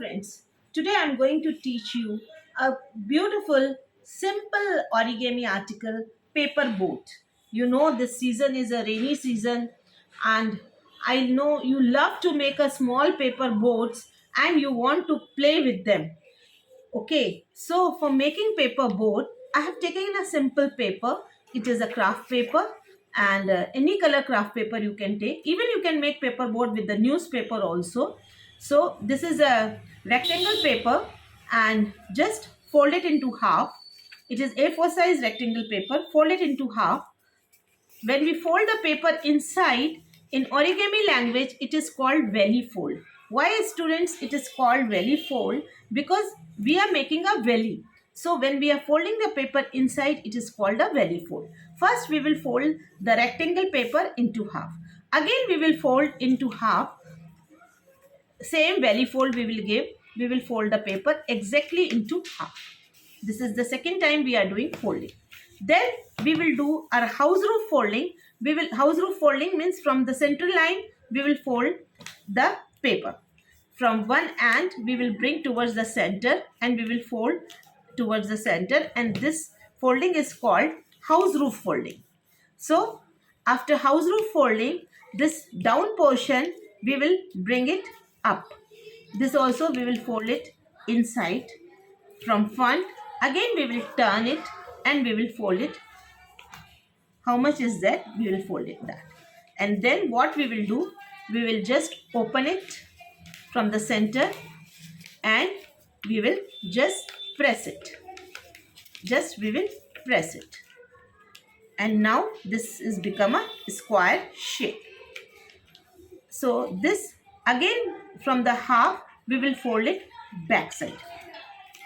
friends. Today I'm going to teach you a beautiful, simple origami article, paper boat. You know, this season is a rainy season, and I know you love to make a small paper boats and you want to play with them. Okay, so for making paper boat, I have taken a simple paper. It is a craft paper, and any color craft paper you can take. Even you can make paper boat with the newspaper also. So this is a rectangle paper, and just fold it into half. It is A4 size rectangle paper. Fold it into half. When we fold the paper inside, in origami language, it is called valley fold. Why, students, it is called valley fold? Because we are making a valley. So when we are folding the paper inside, it is called a valley fold. First, we will fold the rectangle paper into half. Again, we will fold into half. Same valley fold we will give. We will fold the paper exactly into half. This is the second time we are doing folding. Then we will do our house roof folding. House roof folding means from the central line we will fold the paper. From one end we will bring towards the center and we will fold towards the center, and this folding is called house roof folding. So after house roof folding, this down portion we will bring it up. This also we will fold it inside from front. Again we will turn it and we will fold it. How much is that? We will fold it that. And then what we will do, we will just open it from the center and we will just press it. Just we will press it. And now this is become a square shape. So this again from the half we will fold it back side.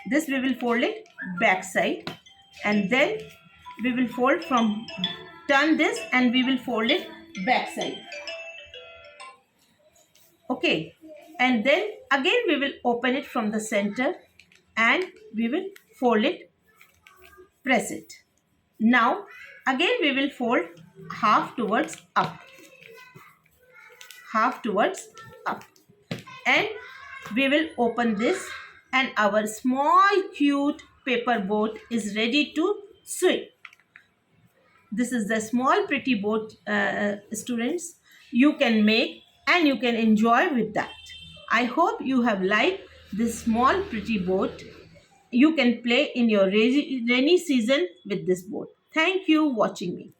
This we will fold it back side, and then we will fold from turn this and we will fold it back side. Okay, and then again we will open it from the center and we will fold it, press it. Now again we will fold half towards up, half towards up, and we will open this, and our small cute paper boat is ready to swim. This is the small pretty boat, students, you can make and you can enjoy with that. I hope you have liked this small pretty boat. You can play in your rainy season with this boat. Thank you watching me.